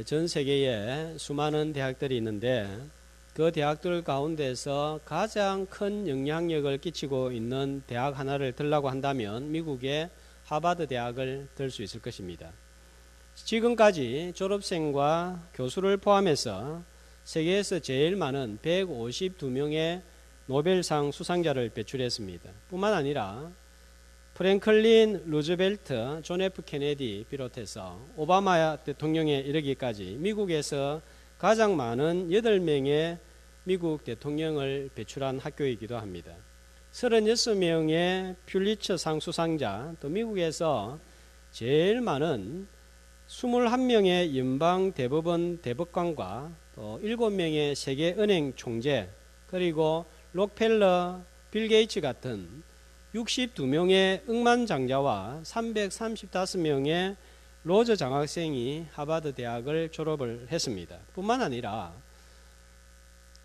전 세계에 수많은 대학들이 있는데 그 대학들 가운데서 가장 큰 영향력을 끼치고 있는 대학 하나를 들라고 한다면 미국의 하버드 대학을 들 수 있을 것입니다. 지금까지 졸업생과 교수를 포함해서 세계에서 제일 많은 152명의 노벨상 수상자를 배출했습니다. 뿐만 아니라 프랭클린 루즈벨트, 존 F 케네디 비롯해서 오바마 대통령에 이르기까지 미국에서 가장 많은 8명의 미국 대통령을 배출한 학교이기도 합니다. 36명의 퓰리처상 수상자, 또 미국에서 제일 많은 21명의 연방대법원 대법관과 또 7명의 세계은행 총재, 그리고 록펠러, 빌 게이츠 같은 62명의 억만장자와 335명의 로저 장학생이 하버드 대학을 졸업을 했습니다. 뿐만 아니라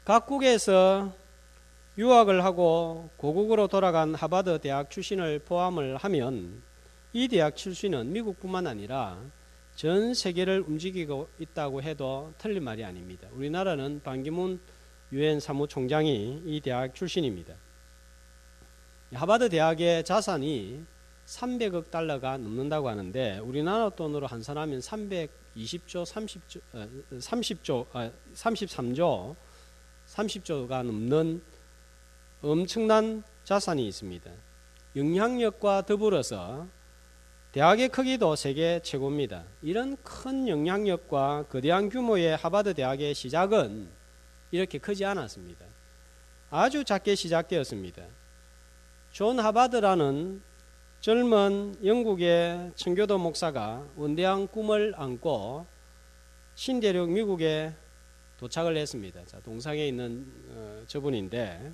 각국에서 유학을 하고 고국으로 돌아간 하버드 대학 출신을 포함을 하면 이 대학 출신은 미국뿐만 아니라 전 세계를 움직이고 있다고 해도 틀린 말이 아닙니다. 우리나라는 반기문 유엔 사무총장이 이 대학 출신입니다. 하버드 대학의 자산이 300억 달러가 넘는다고 하는데 우리나라 돈으로 환산하면 33조가 넘는 엄청난 자산이 있습니다. 영향력과 더불어서 대학의 크기도 세계 최고입니다. 이런 큰 영향력과 거대한 규모의 하버드 대학의 시작은 이렇게 크지 않았습니다. 아주 작게 시작되었습니다. 존 하버드라는 젊은 영국의 청교도 목사가 원대한 꿈을 안고 신대륙 미국에 도착을 했습니다. 자, 동상에 있는 저분인데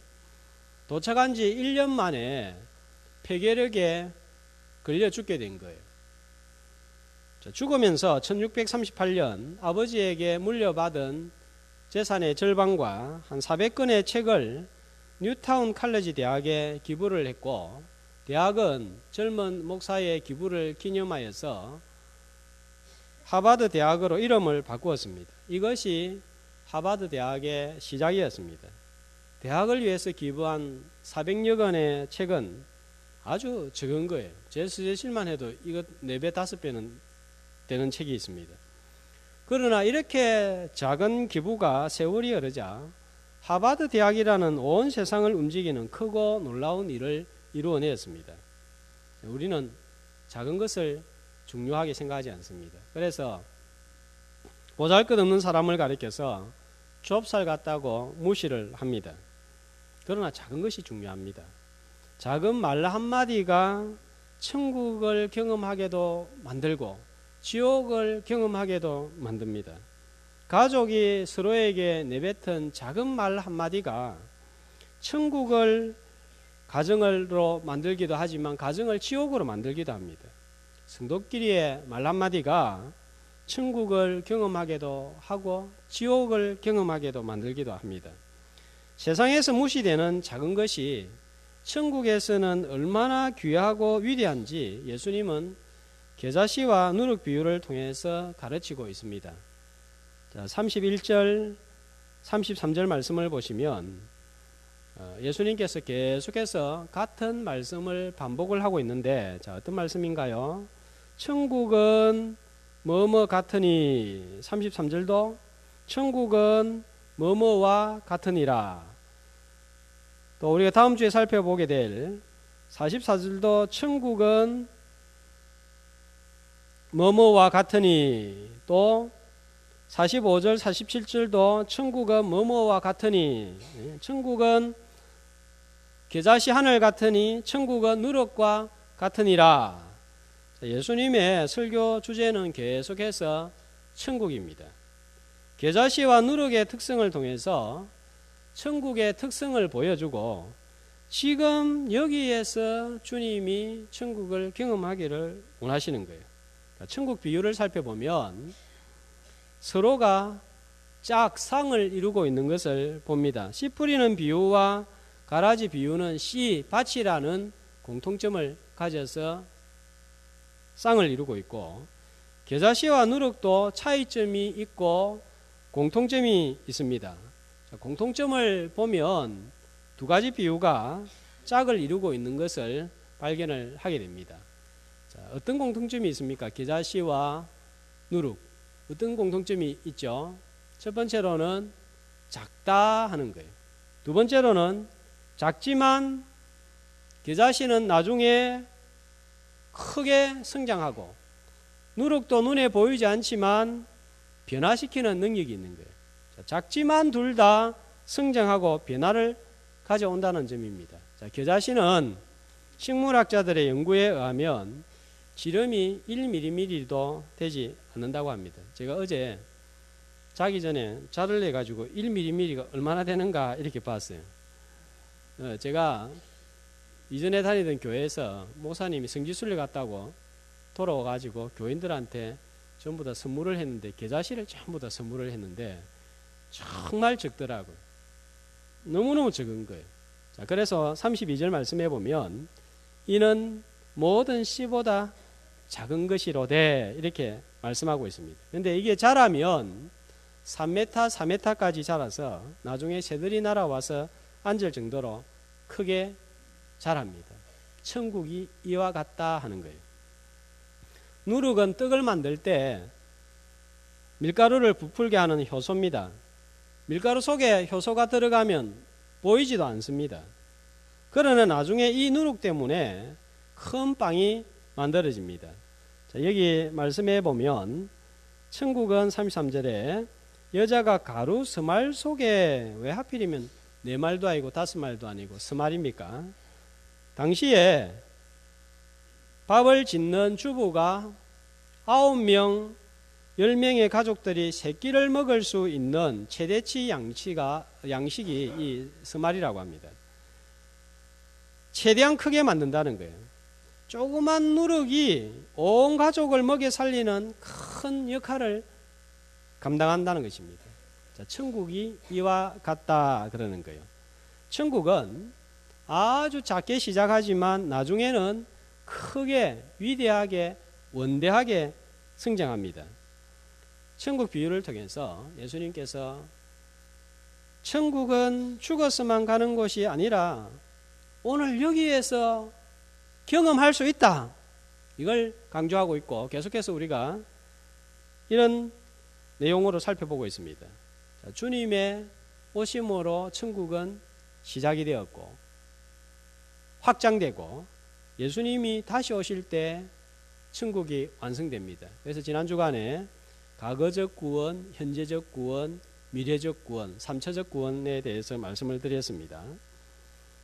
도착한 지 1년 만에 폐결핵에 걸려 죽게 된 거예요. 자, 죽으면서 1638년 아버지에게 물려받은 재산의 절반과 한 400권의 책을 뉴타운 칼리지 대학에 기부를 했고 대학은 젊은 목사의 기부를 기념하여서 하버드 대학으로 이름을 바꾸었습니다. 이것이 하버드 대학의 시작이었습니다. 대학을 위해서 기부한 400여 권의 책은 아주 적은 거예요. 제 수제실만 해도 이거 4배, 5배는 되는 책이 있습니다. 그러나 이렇게 작은 기부가 세월이 흐르자 하버드 대학이라는 온 세상을 움직이는 크고 놀라운 일을 이루어냈습니다. 우리는 작은 것을 중요하게 생각하지 않습니다. 그래서 보잘것없는 사람을 가리켜서 좁쌀 같다고 무시를 합니다. 그러나 작은 것이 중요합니다. 작은 말 한마디가 천국을 경험하게도 만들고 지옥을 경험하게도 만듭니다. 가족이 서로에게 내뱉은 작은 말 한마디가 천국을 가정으로 만들기도 하지만 가정을 지옥으로 만들기도 합니다. 성도끼리의 말 한마디가 천국을 경험하게도 하고 지옥을 경험하게도 만들기도 합니다. 세상에서 무시되는 작은 것이 천국에서는 얼마나 귀하고 위대한지 예수님은 겨자씨와 누룩 비유를 통해서 가르치고 있습니다. 자, 31절, 33절 말씀을 보시면 예수님께서 계속해서 같은 말씀을 반복을 하고 있는데 자, 어떤 말씀인가요? 천국은 뭐뭐 같으니 33절도 천국은 뭐뭐와 같으니라. 또 우리가 다음 주에 살펴보게 될 44절도 천국은 뭐뭐와 같으니 또 45절 47절도 천국은 뭐뭐와 같으니 천국은 겨자씨 하늘 같으니 천국은 누룩과 같으니라. 예수님의 설교 주제는 계속해서 천국입니다. 겨자씨와 누룩의 특성을 통해서 천국의 특성을 보여주고 지금 여기에서 주님이 천국을 경험하기를 원하시는 거예요. 천국 비유를 살펴보면 서로가 짝상을 이루고 있는 것을 봅니다. 씨 뿌리는 비유와 가라지 비유는 씨, 밭이라는 공통점을 가져서 쌍을 이루고 있고 겨자씨와 누룩도 차이점이 있고 공통점이 있습니다. 공통점을 보면 두 가지 비유가 짝을 이루고 있는 것을 발견을 하게 됩니다. 자, 어떤 공통점이 있습니까? 겨자씨와 누룩. 어떤 공통점이 있죠? 첫 번째로는 작다 하는 거예요. 두 번째로는 작지만 겨자씨는 나중에 크게 성장하고 누룩도 눈에 보이지 않지만 변화시키는 능력이 있는 거예요. 자, 작지만 둘 다 성장하고 변화를 가져온다는 점입니다. 자, 겨자씨는 식물학자들의 연구에 의하면 지름이 1mm도 되지 않는다고 합니다. 제가 어제 자기 전에 자를 내가지고 1mm가 얼마나 되는가 이렇게 봤어요. 제가 이전에 다니던 교회에서 목사님이 성지순례 갔다고 돌아와가지고 교인들한테 전부 다 선물을 했는데 겨자씨를 전부 다 선물을 했는데 정말 적더라고요. 너무너무 적은 거예요. 자, 그래서 32절 말씀해 보면 이는 모든 씨보다 작은 것이로되 이렇게 말씀하고 있습니다. 그런데 이게 자라면 3m, 4m까지 자라서 나중에 새들이 날아와서 앉을 정도로 크게 자랍니다. 천국이 이와 같다 하는 거예요. 누룩은 떡을 만들 때 밀가루를 부풀게 하는 효소입니다. 밀가루 속에 효소가 들어가면 보이지도 않습니다. 그러나 나중에 이 누룩 때문에 큰 빵이 만들어집니다. 자, 여기 말씀해 보면 천국은 33절에 여자가 가루 스말 속에 왜 하필이면 4말도 아니고 5말도 아니고 스말입니까? 당시에 밥을 짓는 주부가 9명, 10명의 가족들이 세 끼를 먹을 수 있는 최대치 양식이 이 스말이라고 합니다. 최대한 크게 만든다는 거예요. 조그만 누룩이 온 가족을 먹여 살리는 큰 역할을 감당한다는 것입니다. 자, 천국이 이와 같다 그러는 거예요. 천국은 아주 작게 시작하지만 나중에는 크게 위대하게 원대하게 성장합니다. 천국 비유를 통해서 예수님께서 천국은 죽어서만 가는 곳이 아니라 오늘 여기에서 경험할 수 있다. 이걸 강조하고 있고 계속해서 우리가 이런 내용으로 살펴보고 있습니다. 자, 주님의 오심으로 천국은 시작이 되었고 확장되고 예수님이 다시 오실 때 천국이 완성됩니다. 그래서 지난 주간에 과거적 구원, 현재적 구원, 미래적 구원, 3차적 구원에 대해서 말씀을 드렸습니다.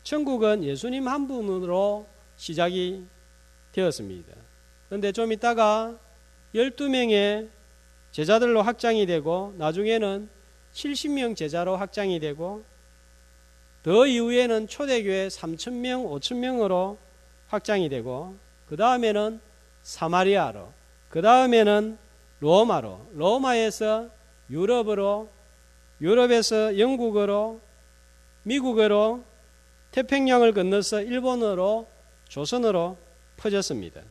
천국은 예수님 한 분으로 시작이 되었습니다. 그런데 좀 있다가 12명의 제자들로 확장이 되고 나중에는 70명 제자로 확장이 되고 더 이후에는 초대교회 3,000명, 5,000명으로 확장이 되고 그 다음에는 사마리아로, 그 다음에는 로마로, 로마에서 유럽으로, 유럽에서 영국으로, 미국으로, 태평양을 건너서 일본으로, 조선으로 퍼졌습니다.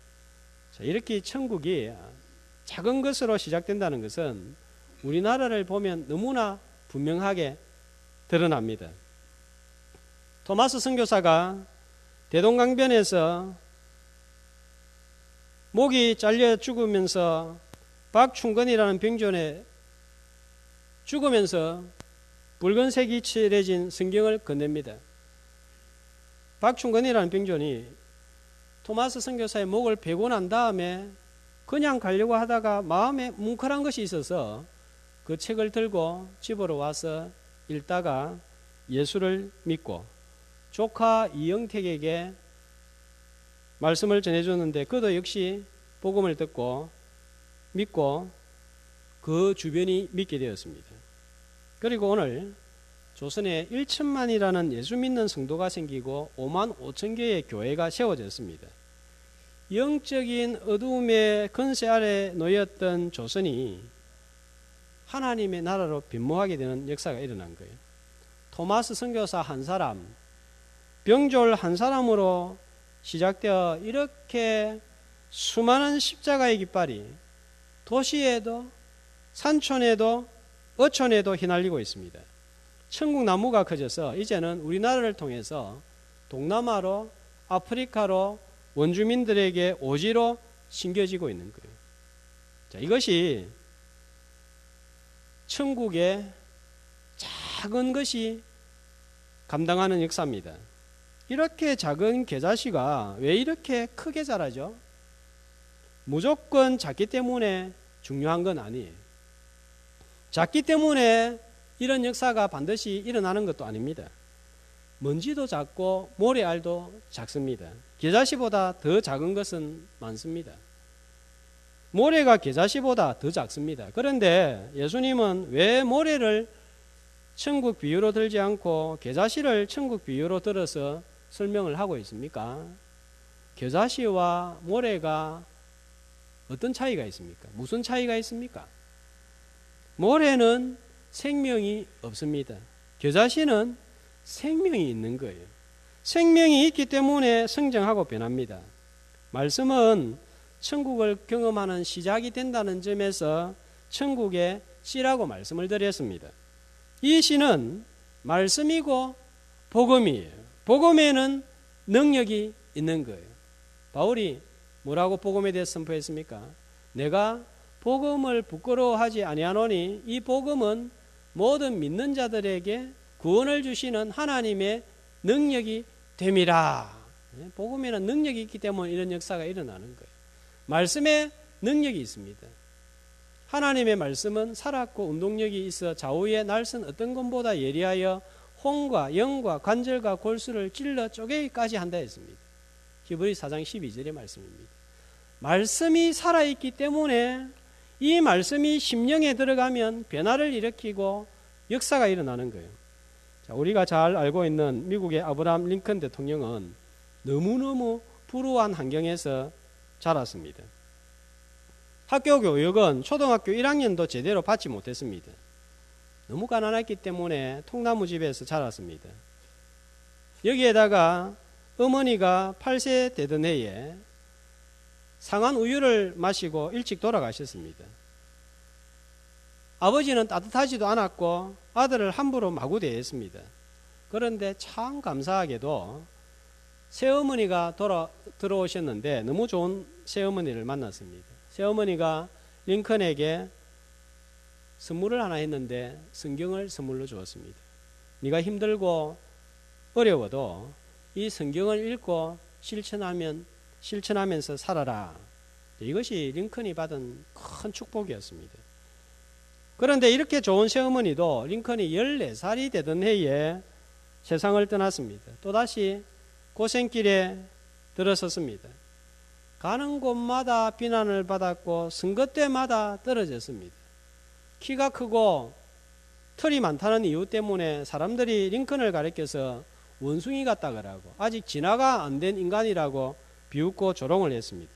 자, 이렇게 천국이 작은 것으로 시작된다는 것은 우리나라를 보면 너무나 분명하게 드러납니다. 토마스 선교사가 대동강변에서 목이 잘려 죽으면서 박충건이라는 병존에 죽으면서 붉은색이 칠해진 성경을 건넵니다. 박충건이라는 병존이 토마스 선교사의 목을 베고 난 다음에 그냥 가려고 하다가 마음에 뭉클한 것이 있어서 그 책을 들고 집으로 와서 읽다가 예수를 믿고 조카 이영택에게 말씀을 전해줬는데 그도 역시 복음을 듣고 믿고 그 주변이 믿게 되었습니다. 그리고 오늘 조선에 1천만이라는 예수 믿는 성도가 생기고 5만 5천 개의 교회가 세워졌습니다. 영적인 어두움의 건세 아래 놓였던 조선이 하나님의 나라로 변모하게 되는 역사가 일어난 거예요. 토마스 선교사 한 사람, 병졸 한 사람으로 시작되어 이렇게 수많은 십자가의 깃발이 도시에도 산촌에도 어촌에도 휘날리고 있습니다. 천국 나무가 커져서 이제는 우리나라를 통해서 동남아로, 아프리카로 원주민들에게 오지로 심겨지고 있는 거예요. 자, 이것이 천국의 작은 것이 감당하는 역사입니다. 이렇게 작은 겨자씨가 왜 이렇게 크게 자라죠? 무조건 작기 때문에 중요한 건 아니에요. 작기 때문에 이런 역사가 반드시 일어나는 것도 아닙니다. 먼지도 작고 모래알도 작습니다. 겨자씨보다 더 작은 것은 많습니다. 모래가 겨자씨보다 더 작습니다. 그런데 예수님은 왜 모래를 천국 비유로 들지 않고 겨자씨를 천국 비유로 들어서 설명을 하고 있습니까? 겨자씨와 모래가 어떤 차이가 있습니까? 무슨 차이가 있습니까? 모래는 생명이 없습니다. 겨자씨는 생명이 있는 거예요. 생명이 있기 때문에 성장하고 변합니다. 말씀은 천국을 경험하는 시작이 된다는 점에서 천국의 씨라고 말씀을 드렸습니다. 이 씨는 말씀이고 복음이에요. 복음에는 능력이 있는 거예요. 바울이 뭐라고 복음에 대해서 선포했습니까? 내가 복음을 부끄러워하지 아니하노니 이 복음은 모든 믿는 자들에게 구원을 주시는 하나님의 능력이 됨이라. 복음에는 능력이 있기 때문에 이런 역사가 일어나는 거예요. 말씀에 능력이 있습니다. 하나님의 말씀은 살았고 운동력이 있어 좌우의 날선 어떤 것보다 예리하여 혼과 영과 관절과 골수를 찔러 쪼개기까지 한다 했습니다. 히브리 4장 12절의 말씀입니다. 말씀이 살아있기 때문에 이 말씀이 심령에 들어가면 변화를 일으키고 역사가 일어나는 거예요. 자, 우리가 잘 알고 있는 미국의 아브라함 링컨 대통령은 너무너무 불우한 환경에서 자랐습니다. 학교 교육은 초등학교 1학년도 제대로 받지 못했습니다. 너무 가난했기 때문에 통나무 집에서 자랐습니다. 여기에다가 어머니가 8세 되던 해에 상한 우유를 마시고 일찍 돌아가셨습니다. 아버지는 따뜻하지도 않았고 아들을 함부로 마구 대했습니다. 그런데 참 감사하게도 새어머니가 들어오셨는데 너무 좋은 새어머니를 만났습니다. 새어머니가 링컨에게 선물을 하나 했는데 성경을 선물로 주었습니다. 네가 힘들고 어려워도 이 성경을 읽고 실천하면서 살아라. 이것이 링컨이 받은 큰 축복이었습니다. 그런데 이렇게 좋은 새어머니도 링컨이 14살이 되던 해에 세상을 떠났습니다. 또다시 고생길에 들어섰습니다. 가는 곳마다 비난을 받았고 선거 때마다 떨어졌습니다. 키가 크고 털이 많다는 이유 때문에 사람들이 링컨을 가리켜서 원숭이 같다 그러고 아직 진화가 안 된 인간이라고 비웃고 조롱을 했습니다.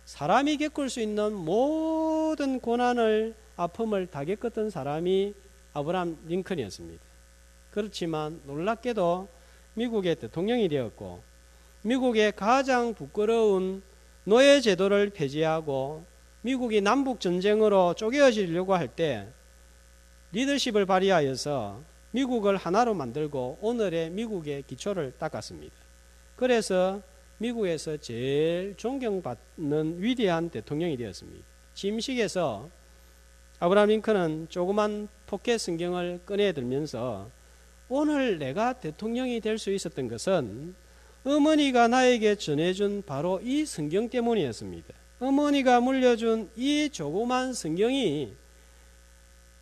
사람이 겪을 수 있는 모든 고난을 아픔을 다 겪었던 사람이 아브라함 링컨이었습니다. 그렇지만 놀랍게도 미국의 대통령이 되었고 미국의 가장 부끄러운 노예 제도를 폐지하고 미국이 남북 전쟁으로 쪼개어지려고 할 때 리더십을 발휘하여서 미국을 하나로 만들고 오늘의 미국의 기초를 닦았습니다. 그래서 미국에서 제일 존경받는 위대한 대통령이 되었습니다. 침식에서 아브라함 링컨은 조그만 포켓 성경을 꺼내들면서 오늘 내가 대통령이 될 수 있었던 것은 어머니가 나에게 전해준 바로 이 성경 때문이었습니다. 어머니가 물려준 이 조그만 성경이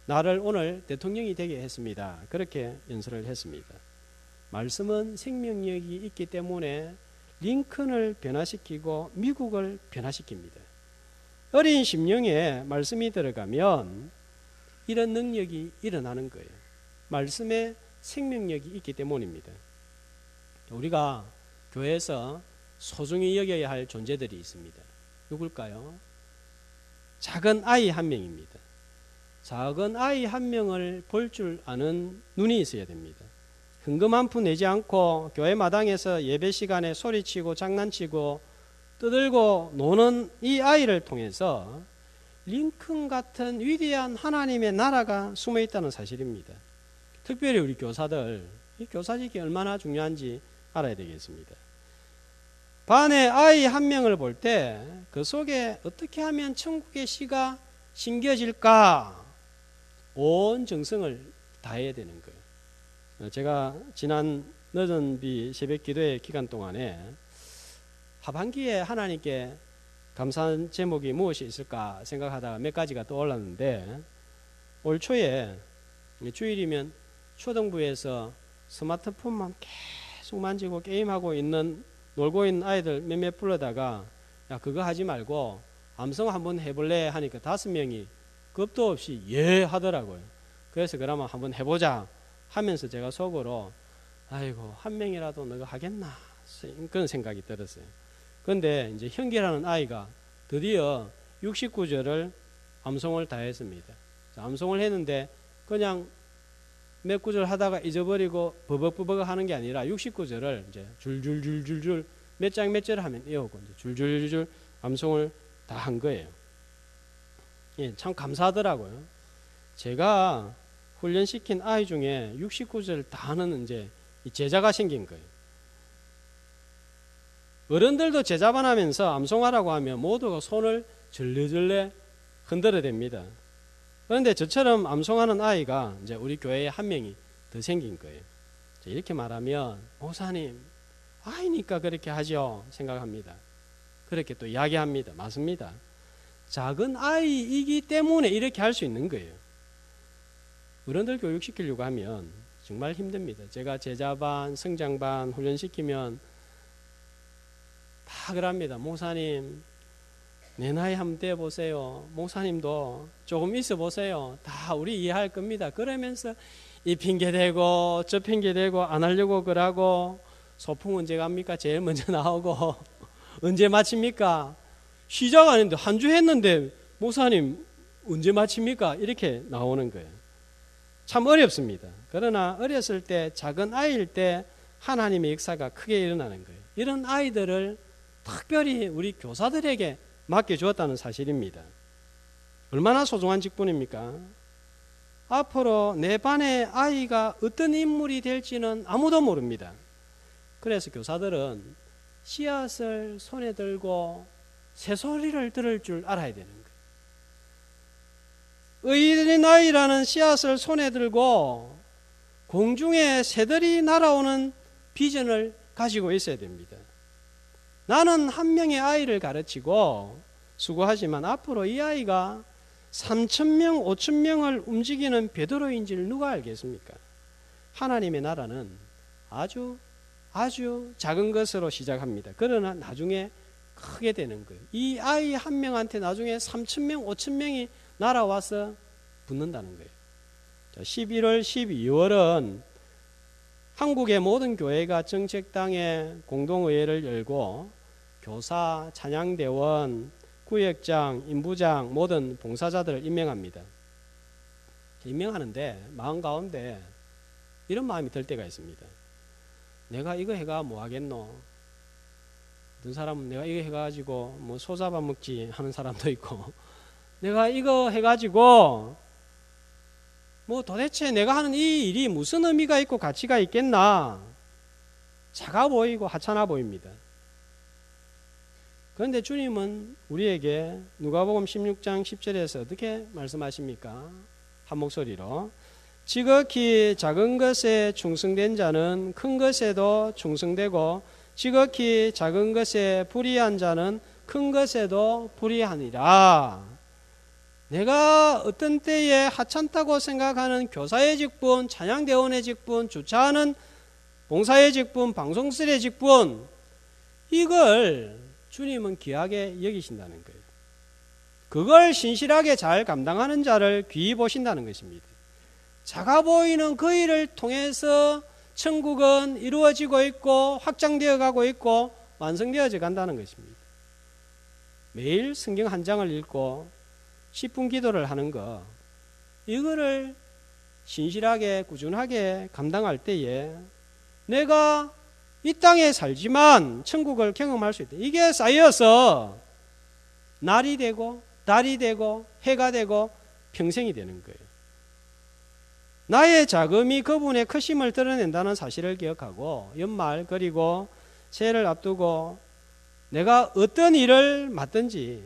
나를 오늘 대통령이 되게 했습니다. 그렇게 연설을 했습니다. 말씀은 생명력이 있기 때문에 링컨을 변화시키고 미국을 변화시킵니다. 어린 심령에 말씀이 들어가면 이런 능력이 일어나는 거예요. 말씀에 생명력이 있기 때문입니다. 우리가 교회에서 소중히 여겨야 할 존재들이 있습니다. 누굴까요? 작은 아이 한 명입니다. 작은 아이 한 명을 볼 줄 아는 눈이 있어야 됩니다. 헌금 한 푼 내지 않고 교회 마당에서 예배 시간에 소리치고 장난치고 떠들고 노는 이 아이를 통해서 링컨 같은 위대한 하나님의 나라가 숨어 있다는 사실입니다. 특별히 우리 교사들, 이 교사직이 얼마나 중요한지 알아야 되겠습니다. 반에 아이 한 명을 볼 때 그 속에 어떻게 하면 천국의 시가 심겨질까 온 정성을 다해야 되는 거예요. 제가 지난 늦은 비 새벽 기도회 기간 동안에 하반기에 하나님께 감사한 제목이 무엇이 있을까 생각하다가 몇 가지가 떠올랐는데, 올 초에 주일이면 초등부에서 스마트폰만 계속 만지고 게임하고 있는, 놀고 있는 아이들 몇몇 불러다가 야 그거 하지 말고 암송 한번 해볼래 하니까 5명이 겁도 없이 예 하더라고요. 그래서 그러면 한번 해보자 하면서 제가 속으로 아이고 한 명이라도 너가 하겠나 그런 생각이 들었어요. 그런데 이제 형기라는 아이가 드디어 69절을 암송을 다 했습니다. 암송을 했는데 그냥 몇 구절 하다가 잊어버리고 버벅버벅 하는 게 아니라 69절을 이제 줄줄줄줄줄 몇 장 몇 절 하면 이어오고 이제 줄줄줄줄 암송을 다 한 거예요. 예, 참 감사하더라고요. 제가 훈련시킨 아이 중에 69절 다 하는 이제 제자가 생긴 거예요. 어른들도 제자반 하면서 암송하라고 하면 모두가 손을 절레절레 흔들어댑니다. 그런데 저처럼 암송하는 아이가 이제 우리 교회에 한 명이 더 생긴 거예요. 이렇게 말하면 목사님 아이니까 그렇게 하죠 생각합니다. 그렇게 또 이야기합니다. 맞습니다. 작은 아이이기 때문에 이렇게 할 수 있는 거예요. 어른들 교육시키려고 하면 정말 힘듭니다. 제가 제자반, 성장반 훈련시키면 다 그럽니다. 목사님 내 나이 한번 떼보세요. 목사님도 조금 있어 보세요. 다 우리 이해할 겁니다. 그러면서 이 핑계대고 저 핑계대고 안 하려고 그러고 소풍 언제 갑니까? 제일 먼저 나오고 언제 마칩니까? 시작 안 했는데 한 주 했는데 목사님 언제 마칩니까? 이렇게 나오는 거예요. 참 어렵습니다. 그러나 어렸을 때 작은 아이일 때 하나님의 역사가 크게 일어나는 거예요. 이런 아이들을 특별히 우리 교사들에게 맡겨주었다는 사실입니다. 얼마나 소중한 직분입니까? 앞으로 내 반의 아이가 어떤 인물이 될지는 아무도 모릅니다. 그래서 교사들은 씨앗을 손에 들고 새소리를 들을 줄 알아야 되는 거예요. 어린아이라는 씨앗을 손에 들고 공중에 새들이 날아오는 비전을 가지고 있어야 됩니다. 나는 한 명의 아이를 가르치고 수고하지만 앞으로 이 아이가 3,000명, 5,000명을 움직이는 베드로인 줄 누가 알겠습니까? 하나님의 나라는 아주 작은 것으로 시작합니다. 그러나 나중에 크게 되는 거예요. 이 아이 한 명한테 나중에 3,000명, 5,000명이 날아와서 붙는다는 거예요. 11월, 12월은 한국의 모든 교회가 정책당에 공동의회를 열고 교사, 찬양대원, 구역장, 인부장, 모든 봉사자들을 임명합니다. 임명하는데 마음 가운데 이런 마음이 들 때가 있습니다. 내가 이거 해가 뭐 하겠노? 어떤 사람은 내가 이거 해가지고 뭐 소 잡아먹지 하는 사람도 있고 내가 이거 해가지고 뭐 도대체 내가 하는 이 일이 무슨 의미가 있고 가치가 있겠나? 작아 보이고 하찮아 보입니다. 그런데 주님은 우리에게 누가복음 16장 10절에서 어떻게 말씀하십니까? 한 목소리로 지극히 작은 것에 충성된 자는 큰 것에도 충성되고 지극히 작은 것에 불의한 자는 큰 것에도 불의하니라. 내가 어떤 때에 하찮다고 생각하는 교사의 직분, 찬양대원의 직분, 주차하는 봉사의 직분, 방송설의 직분, 이걸 주님은 귀하게 여기신다는 거예요. 그걸 신실하게 잘 감당하는 자를 귀히 보신다는 것입니다. 작아 보이는 그 일을 통해서 천국은 이루어지고 있고 확장되어 가고 있고 완성되어져 간다는 것입니다. 매일 성경 한 장을 읽고 10분 기도를 하는 거, 이거를 신실하게 꾸준하게 감당할 때에 내가 이 땅에 살지만 천국을 경험할 수 있다. 이게 쌓여서 날이 되고 달이 되고 해가 되고 평생이 되는 거예요. 나의 자금이 그분의 크심을 드러낸다는 사실을 기억하고 연말 그리고 새해를 앞두고 내가 어떤 일을 맡든지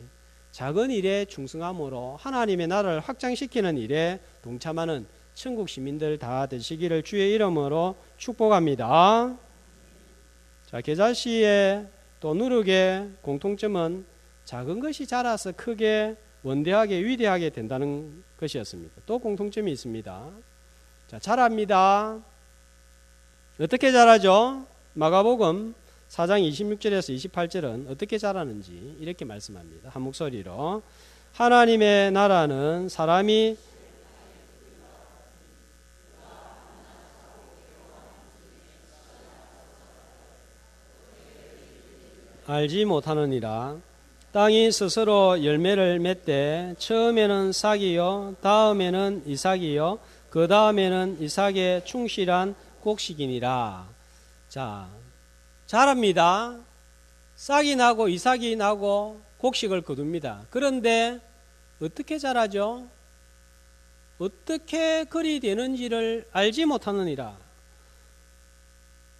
작은 일에 충성함으로 하나님의 나라를 확장시키는 일에 동참하는 천국 시민들 다 되시기를 주의 이름으로 축복합니다. 자, 계자씨의 또 누룩의 공통점은 작은 것이 자라서 크게 원대하게 위대하게 된다는 것이었습니다. 또 공통점이 있습니다. 자, 자랍니다. 어떻게 자라죠? 마가복음 4장 26절에서 28절은 어떻게 자라는지 이렇게 말씀합니다. 한 목소리로 하나님의 나라는 사람이 알지 못하느니라. 땅이 스스로 열매를 맺되 처음에는 싹이요 다음에는 이삭이요 그 다음에는 이삭의 충실한 곡식이니라. 자, 자랍니다. 싹이 나고 이삭이 나고 곡식을 거둡니다. 그런데 어떻게 자라죠? 어떻게 그리 되는지를 알지 못하느니라.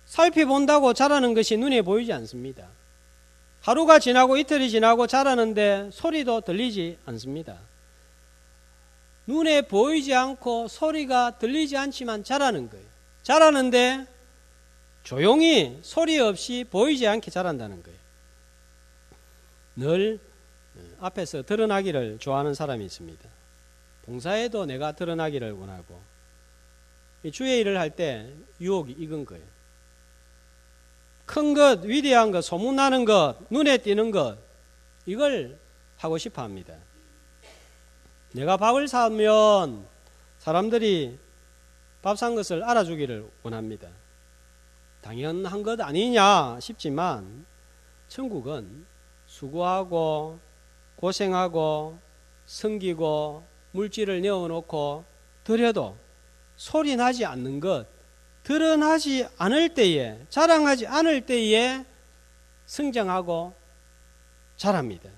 살펴본다고 자라는 것이 눈에 보이지 않습니다. 하루가 지나고 이틀이 지나고 자라는데 소리도 들리지 않습니다. 눈에 보이지 않고 소리가 들리지 않지만 자라는 거예요. 자라는데 조용히 소리 없이 보이지 않게 자란다는 거예요. 늘 앞에서 드러나기를 좋아하는 사람이 있습니다. 봉사에도 내가 드러나기를 원하고 주의 일을 할 때 유혹이 익은 거예요. 큰 것, 위대한 것, 소문나는 것, 눈에 띄는 것, 이걸 하고 싶어 합니다. 내가 밥을 사면 사람들이 밥 산 것을 알아주기를 원합니다. 당연한 것 아니냐 싶지만 천국은 수고하고 고생하고 섬기고 물질을 내어놓고 드려도 소리 나지 않는 것, 드러나지 않을 때에, 자랑하지 않을 때에 성장하고 자랍니다.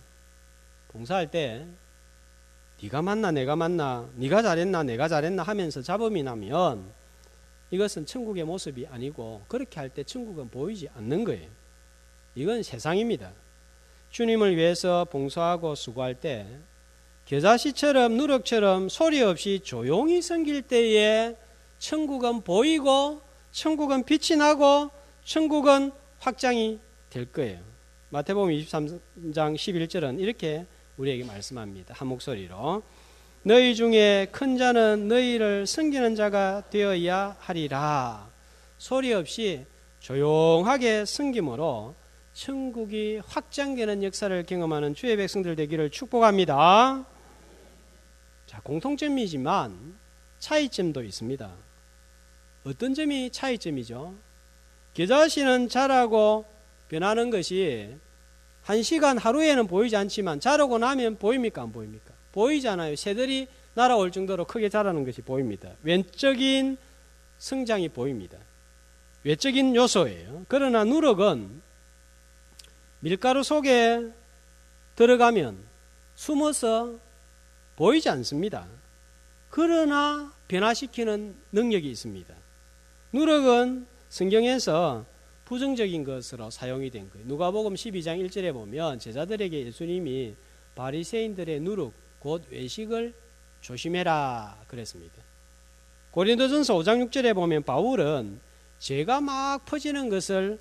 봉사할 때 네가 맞나 내가 맞나, 네가 잘했나 내가 잘했나 하면서 잡음이 나면 이것은 천국의 모습이 아니고 그렇게 할 때 천국은 보이지 않는 거예요. 이건 세상입니다. 주님을 위해서 봉사하고 수고할 때 겨자씨처럼 누룩처럼 소리 없이 조용히 섬길 때에 천국은 보이고 천국은 빛이 나고 천국은 확장이 될 거예요. 마태복음 23장 11절은 이렇게 우리에게 말씀합니다. 한 목소리로 너희 중에 큰 자는 너희를 섬기는 자가 되어야 하리라. 소리 없이 조용하게 섬김으로 천국이 확장되는 역사를 경험하는 주의 백성들 되기를 축복합니다. 자, 공통점이지만 차이점도 있습니다. 어떤 점이 차이점이죠? 겨자씨는 자라고 변하는 것이 한 시간 하루에는 보이지 않지만 자라고 나면 보입니까 안 보입니까? 보이잖아요. 새들이 날아올 정도로 크게 자라는 것이 보입니다. 외적인 성장이 보입니다. 외적인 요소예요. 그러나 누룩은 밀가루 속에 들어가면 숨어서 보이지 않습니다. 그러나 변화시키는 능력이 있습니다. 누룩은 성경에서 부정적인 것으로 사용이 된 거예요. 누가복음 12장 1절에 보면 제자들에게 예수님이 바리새인들의 누룩 곧 외식을 조심해라 그랬습니다. 고린도전서 5장 6절에 보면 바울은 죄가 막 퍼지는 것을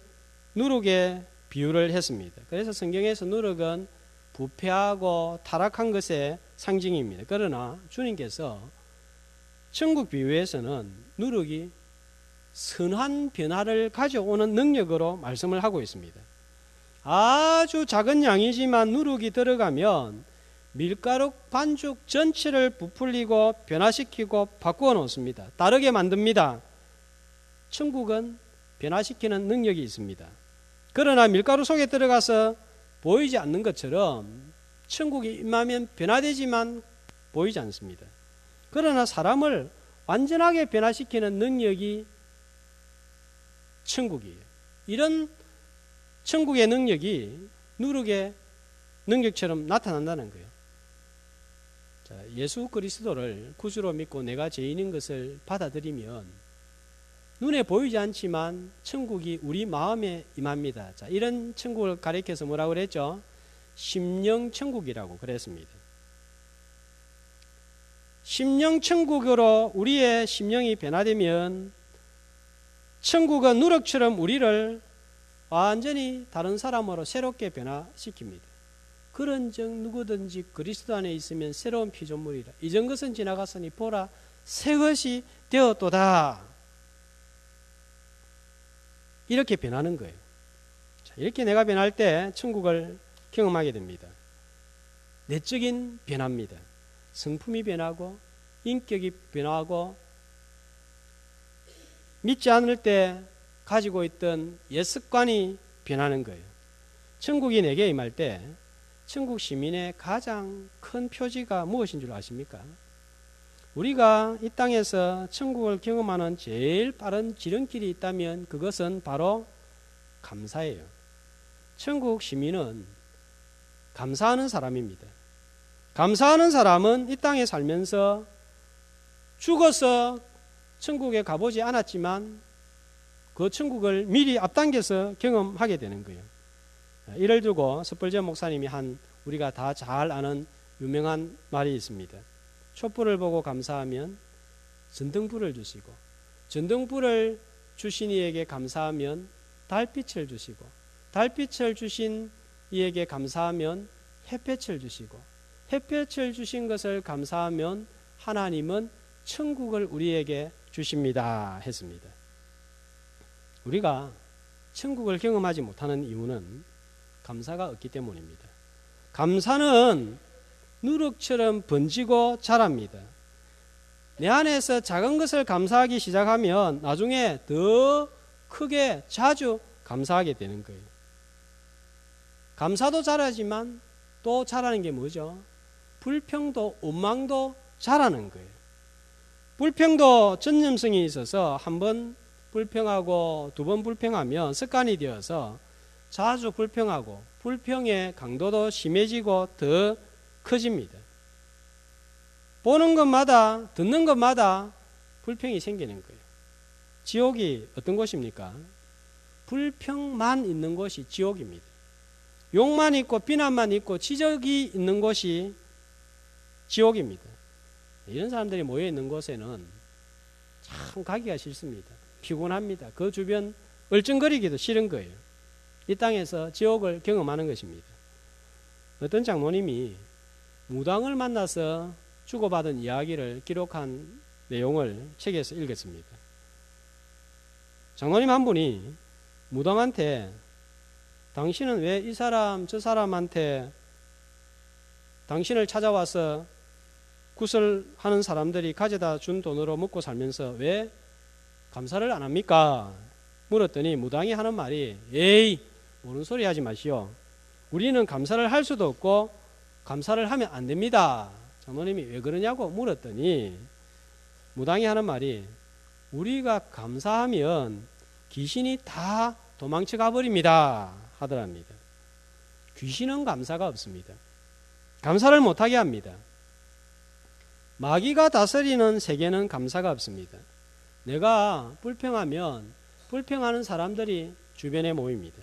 누룩에 비유를 했습니다. 그래서 성경에서 누룩은 부패하고 타락한 것의 상징입니다. 그러나 주님께서 천국 비유에서는 누룩이 선한 변화를 가져오는 능력으로 말씀을 하고 있습니다. 아주 작은 양이지만 누룩이 들어가면 밀가루 반죽 전체를 부풀리고 변화시키고 바꾸어 놓습니다. 다르게 만듭니다. 천국은 변화시키는 능력이 있습니다. 그러나 밀가루 속에 들어가서 보이지 않는 것처럼 천국이 임하면 변화되지만 보이지 않습니다. 그러나 사람을 완전하게 변화시키는 능력이 천국이에요. 이런 천국의 능력이 누룩의 능력처럼 나타난다는 거예요. 자, 예수 그리스도를 구주로 믿고 내가 죄인인 것을 받아들이면 눈에 보이지 않지만 천국이 우리 마음에 임합니다. 자, 이런 천국을 가리켜서 뭐라고 그랬죠? 심령천국이라고 그랬습니다. 심령천국으로 우리의 심령이 변화되면 천국은 누룩처럼 우리를 완전히 다른 사람으로 새롭게 변화시킵니다. 그런즉 누구든지 그리스도 안에 있으면 새로운 피조물이라. 이전 것은 지나갔으니 보라 새 것이 되었도다. 이렇게 변하는 거예요. 자, 이렇게 내가 변할 때 천국을 경험하게 됩니다. 내적인 변화입니다. 성품이 변하고 인격이 변화하고 믿지 않을 때 가지고 있던 옛 습관이 변하는 거예요. 천국이 내게 임할 때 천국 시민의 가장 큰 표지가 무엇인 줄 아십니까? 우리가 이 땅에서 천국을 경험하는 제일 빠른 지름길이 있다면 그것은 바로 감사예요. 천국 시민은 감사하는 사람입니다. 감사하는 사람은 이 땅에 살면서 죽어서 천국에 가보지 않았지만 그 천국을 미리 앞당겨서 경험하게 되는 거예요. 이를 두고 스펄전 목사님이 한 우리가 다 잘 아는 유명한 말이 있습니다. 촛불을 보고 감사하면 전등불을 주시고, 전등불을 주신 이에게 감사하면 달빛을 주시고, 달빛을 주신 이에게 감사하면 햇볕을 주시고, 햇볕을 주신 것을 감사하면 하나님은 천국을 우리에게 주십니다 했습니다. 우리가 천국을 경험하지 못하는 이유는 감사가 없기 때문입니다. 감사는 누룩처럼 번지고 자랍니다. 내 안에서 작은 것을 감사하기 시작하면 나중에 더 크게 자주 감사하게 되는 거예요. 감사도 자라지만 또 자라는 게 뭐죠? 불평도 원망도 자라는 거예요. 불평도 전념성이 있어서 한 번 불평하고 두 번 불평하면 습관이 되어서 자주 불평하고 불평의 강도도 심해지고 더 커집니다. 보는 것마다 듣는 것마다 불평이 생기는 거예요. 지옥이 어떤 곳입니까? 불평만 있는 곳이 지옥입니다. 욕만 있고 비난만 있고 지적이 있는 곳이 지옥입니다. 이런 사람들이 모여 있는 곳에는 참 가기가 싫습니다. 피곤합니다. 그 주변 얼쩡거리기도 싫은 거예요. 이 땅에서 지옥을 경험하는 것입니다. 어떤 장로님이 무당을 만나서 주고받은 이야기를 기록한 내용을 책에서 읽었습니다. 장로님 한 분이 무당한테 당신은 왜 이 사람 저 사람한테 당신을 찾아와서 구슬하는 사람들이 가져다 준 돈으로 먹고 살면서 왜 감사를 안 합니까? 물었더니 무당이 하는 말이 에이 모르는 소리 하지 마시오. 우리는 감사를 할 수도 없고 감사를 하면 안 됩니다. 장로님이 왜 그러냐고 물었더니 무당이 하는 말이 우리가 감사하면 귀신이 다 도망쳐 가버립니다 하더랍니다. 귀신은 감사가 없습니다. 감사를 못하게 합니다. 마귀가 다스리는 세계는 감사가 없습니다. 내가 불평하면 불평하는 사람들이 주변에 모입니다.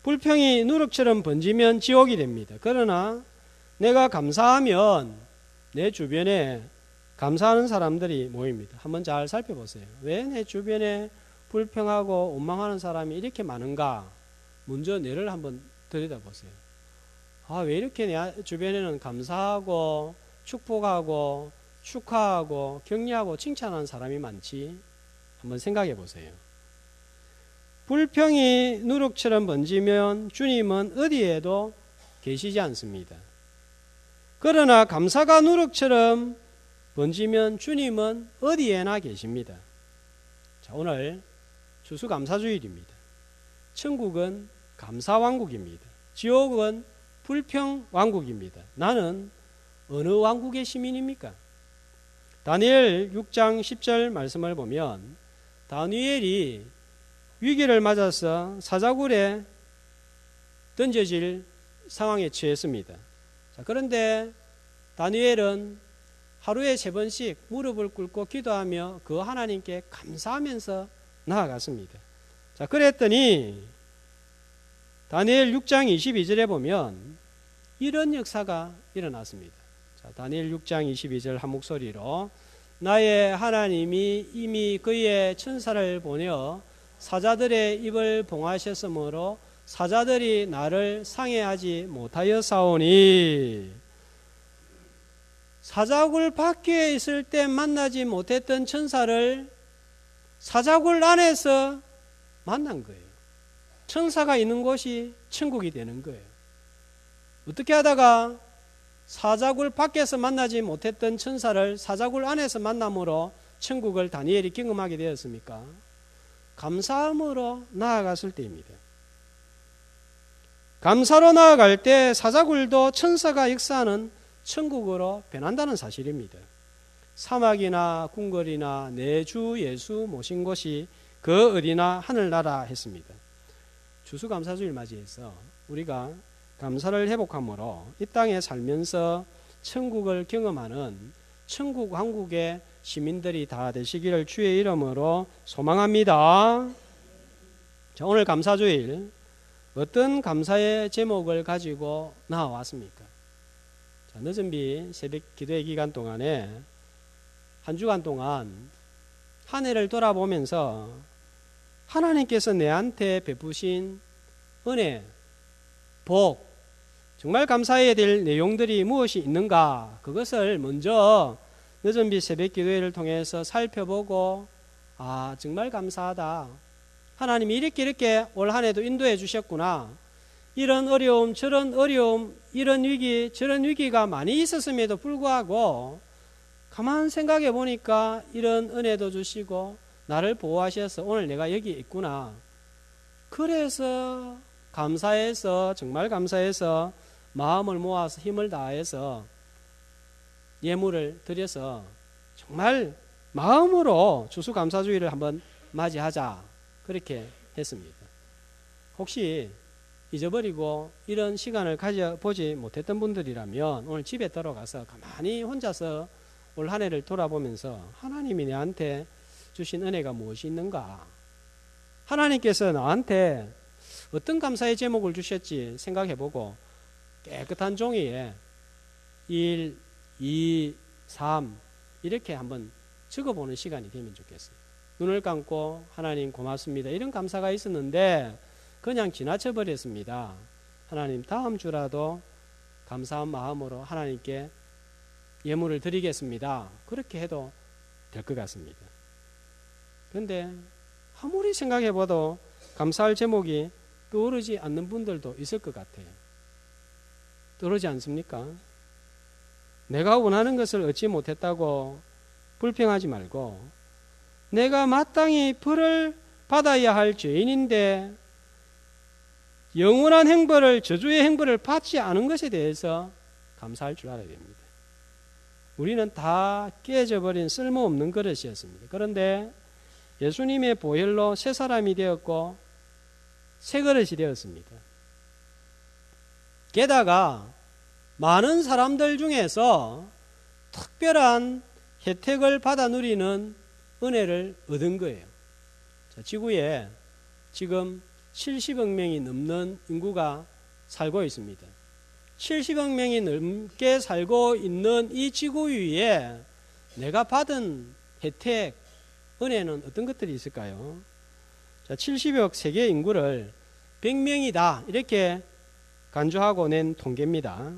불평이 누룩처럼 번지면 지옥이 됩니다. 그러나 내가 감사하면 내 주변에 감사하는 사람들이 모입니다. 한번 잘 살펴보세요. 왜 내 주변에 불평하고 원망하는 사람이 이렇게 많은가? 먼저 뇌를 한번 들여다보세요. 왜 이렇게 내 주변에는 감사하고 축복하고 축하하고 격려하고 칭찬하는 사람이 많지? 한번 생각해 보세요. 불평이 누룩처럼 번지면 주님은 어디에도 계시지 않습니다. 그러나 감사가 누룩처럼 번지면 주님은 어디에나 계십니다. 자, 오늘 추수감사주일입니다. 천국은 감사왕국입니다. 지옥은 불평왕국입니다. 나는 어느 왕국의 시민입니까? 다니엘 6장 10절 말씀을 보면 다니엘이 위기를 맞아서 사자굴에 던져질 상황에 처했습니다. 자, 그런데 다니엘은 하루에 3번씩 무릎을 꿇고 기도하며 그 하나님께 감사하면서 나아갔습니다. 자, 그랬더니 다니엘 6장 22절에 보면 이런 역사가 일어났습니다. 자, 다니엘 6장 22절 한 목소리로 나의 하나님이 이미 그의 천사를 보내어 사자들의 입을 봉하셨으므로 사자들이 나를 상해하지 못하였사오니 사자굴 밖에 있을 때 만나지 못했던 천사를 사자굴 안에서 만난 거예요. 천사가 있는 곳이 천국이 되는 거예요. 어떻게 하다가 사자굴 밖에서 만나지 못했던 천사를 사자굴 안에서 만남으로 천국을 다니엘이 경험하게 되었습니까? 감사함으로 나아갔을 때입니다. 감사로 나아갈 때 사자굴도 천사가 역사하는 천국으로 변한다는 사실입니다. 사막이나 궁궐이나 내 주 예수 모신 곳이 그 어디나 하늘나라 했습니다. 추수감사주일 맞이해서 우리가 감사를 회복함으로 이 땅에 살면서 천국을 경험하는 천국 왕국의 시민들이 다 되시기를 주의 이름으로 소망합니다. 자, 오늘 감사주일 어떤 감사의 제목을 가지고 나와왔습니까? 자, 늦은 비 새벽 기도의 기간 동안에 한 주간 동안 한 해를 돌아보면서 하나님께서 내한테 베푸신 은혜, 복, 정말 감사해야 될 내용들이 무엇이 있는가, 그것을 먼저 늦은 비 새벽 기도회를 통해서 살펴보고, 아, 정말 감사하다. 하나님이 이렇게 올 한 해도 인도해 주셨구나. 이런 어려움, 저런 어려움, 이런 위기, 저런 위기가 많이 있었음에도 불구하고 가만 생각해 보니까 이런 은혜도 주시고 나를 보호하셔서 오늘 내가 여기 있구나. 그래서 감사해서, 정말 감사해서 마음을 모아서 힘을 다해서 예물을 드려서 정말 마음으로 추수감사주의를 한번 맞이하자, 그렇게 했습니다. 혹시 잊어버리고 이런 시간을 가져보지 못했던 분들이라면 오늘 집에 들어가서 가만히 혼자서 올 한 해를 돌아보면서 하나님이 내한테 주신 은혜가 무엇이 있는가, 하나님께서 나한테 어떤 감사의 제목을 주셨지 생각해보고 깨끗한 종이에 1, 2, 3 이렇게 한번 적어보는 시간이 되면 좋겠어요. 눈을 감고 하나님 고맙습니다, 이런 감사가 있었는데 그냥 지나쳐 버렸습니다. 하나님 다음 주라도 감사한 마음으로 하나님께 예물을 드리겠습니다, 그렇게 해도 될 것 같습니다. 그런데 아무리 생각해봐도 감사할 제목이 떠오르지 않는 분들도 있을 것 같아요. 떠오르지 않습니까? 내가 원하는 것을 얻지 못했다고 불평하지 말고, 내가 마땅히 벌을 받아야 할 죄인인데 영원한 행벌을, 저주의 행벌을 받지 않은 것에 대해서 감사할 줄 알아야 됩니다. 우리는 다 깨져버린 쓸모없는 그릇이었습니다. 그런데 예수님의 보혈로 새 사람이 되었고 새 그릇이 되었습니다. 게다가 많은 사람들 중에서 특별한 혜택을 받아 누리는 은혜를 얻은 거예요. 자, 지구에 지금 70억 명이 넘는 인구가 살고 있습니다. 70억 명이 넘게 살고 있는 이 지구 위에 내가 받은 혜택, 은혜는 어떤 것들이 있을까요? 자, 70억 세계 인구를 100명이다 이렇게 간주하고 낸 통계입니다.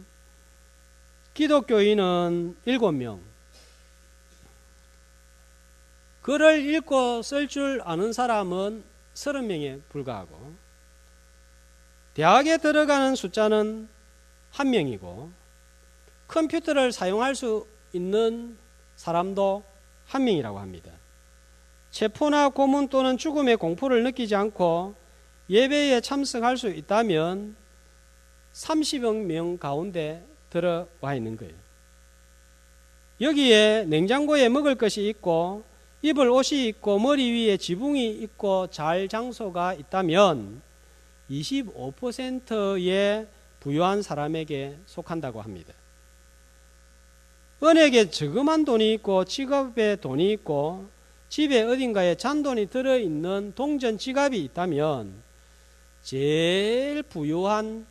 기독교인은 7명, 글을 읽고 쓸 줄 아는 사람은 30명에 불과하고, 대학에 들어가는 숫자는 1명이고, 컴퓨터를 사용할 수 있는 사람도 1명이라고 합니다. 체포나 고문 또는 죽음의 공포를 느끼지 않고 예배에 참석할 수 있다면 30억 명 가운데 들어와 있는 거예요. 여기에 냉장고에 먹을 것이 있고 입을 옷이 있고 머리 위에 지붕이 있고 잘 장소가 있다면 25%의 부유한 사람에게 속한다고 합니다. 은행에 저금한 돈이 있고 지갑에 돈이 있고 집에 어딘가에 잔돈이 들어있는 동전 지갑이 있다면 제일 부유한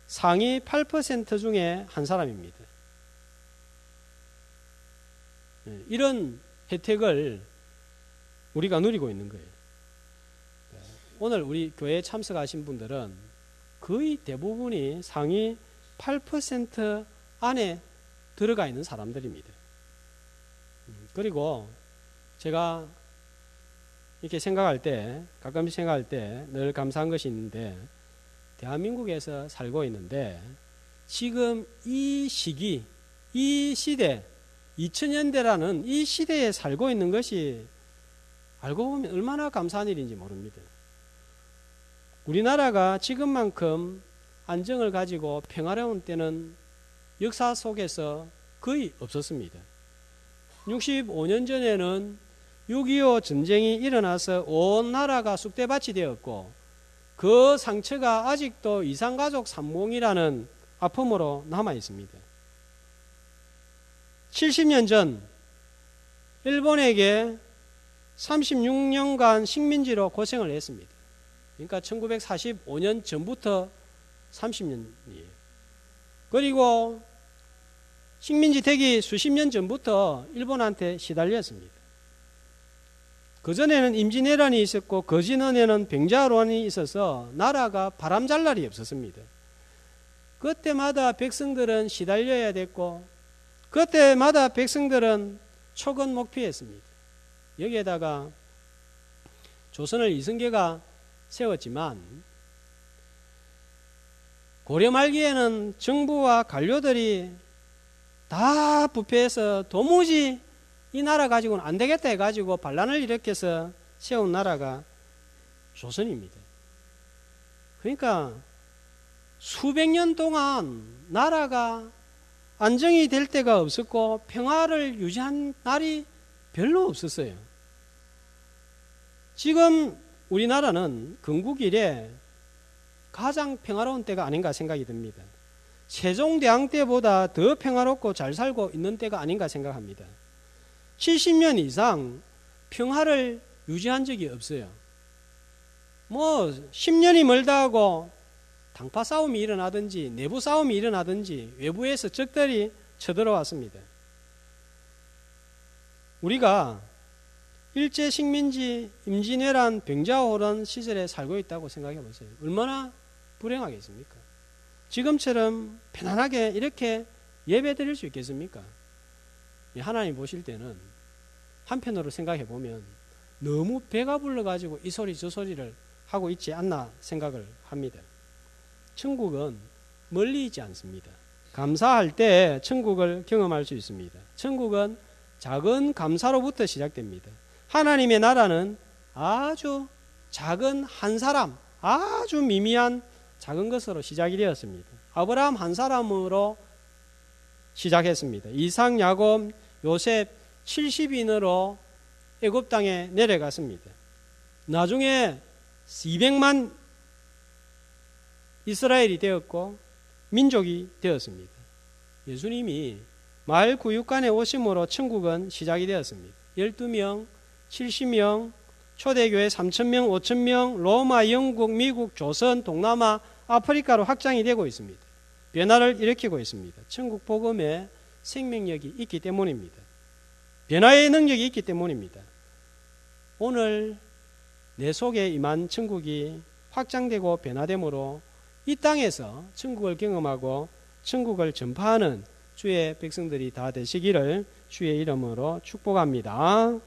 상위 8% 중에 한 사람입니다. 이런 혜택을 우리가 누리고 있는 거예요. 오늘 우리 교회에 참석하신 분들은 거의 대부분이 상위 8% 안에 들어가 있는 사람들입니다. 그리고 제가 이렇게 생각할 때, 가끔씩 생각할 때 늘 감사한 것이 있는데, 대한민국에서 살고 있는데 지금 이 시기, 이 시대, 2000년대라는 이 시대에 살고 있는 것이 알고 보면 얼마나 감사한 일인지 모릅니다. 우리나라가 지금만큼 안정을 가지고 평화로운 때는 역사 속에서 거의 없었습니다. 65년 전에는 6.25 전쟁이 일어나서 온 나라가 쑥대밭이 되었고 그 상처가 아직도 이산가족 산몽이라는 아픔으로 남아 있습니다. 70년 전 일본에게 36년간 식민지로 고생을 했습니다. 그러니까 1945년 전부터 30년이에요. 그리고 식민지 되기 수십 년 전부터 일본한테 시달렸습니다. 그전에는 임진왜란이 있었고 그 전에는 병자호란이 있어서 나라가 바람잘 날이 없었습니다. 그때마다 백성들은 시달려야 됐고 그때마다 백성들은 초건목피했습니다. 여기에다가 조선을 이성계가 세웠지만 고려 말기에는 정부와 관료들이 다 부패해서 도무지 이 나라 가지고는 안 되겠다 해가지고 반란을 일으켜서 세운 나라가 조선입니다. 그러니까 수백 년 동안 나라가 안정이 될 때가 없었고 평화를 유지한 날이 별로 없었어요. 지금 우리나라는 건국 이래 가장 평화로운 때가 아닌가 생각이 듭니다. 세종대왕 때보다 더 평화롭고 잘 살고 있는 때가 아닌가 생각합니다. 70년 이상 평화를 유지한 적이 없어요. 10년이 멀다 하고 당파 싸움이 일어나든지 내부 싸움이 일어나든지 외부에서 적들이 쳐들어왔습니다. 우리가 일제 식민지, 임진왜란, 병자호란 시절에 살고 있다고 생각해 보세요. 얼마나 불행하겠습니까? 지금처럼 편안하게 이렇게 예배 드릴 수 있겠습니까? 하나님 보실 때는 한편으로 생각해 보면 너무 배가 불러가지고 이 소리 저 소리를 하고 있지 않나 생각을 합니다. 천국은 멀리 있지 않습니다. 감사할 때 천국을 경험할 수 있습니다. 천국은 작은 감사로부터 시작됩니다. 하나님의 나라는 아주 작은 한 사람, 아주 미미한 작은 것으로 시작이 되었습니다. 아브라함 한 사람으로 시작했습니다. 이삭, 야곱, 요셉 70인으로 애굽 땅에 내려갔습니다. 나중에 200만 이스라엘이 되었고 민족이 되었습니다. 예수님이 마을 구육간에 오심으로 천국은 시작이 되었습니다. 12명, 70명, 초대교회 3,000명, 5,000명, 로마, 영국, 미국, 조선, 동남아, 아프리카로 확장이 되고 있습니다. 변화를 일으키고 있습니다. 천국 복음에 생명력이 있기 때문입니다. 변화의 능력이 있기 때문입니다. 오늘 내 속에 임한 천국이 확장되고 변화됨으로 이 땅에서 천국을 경험하고 천국을 전파하는 주의 백성들이 다 되시기를 주의 이름으로 축복합니다.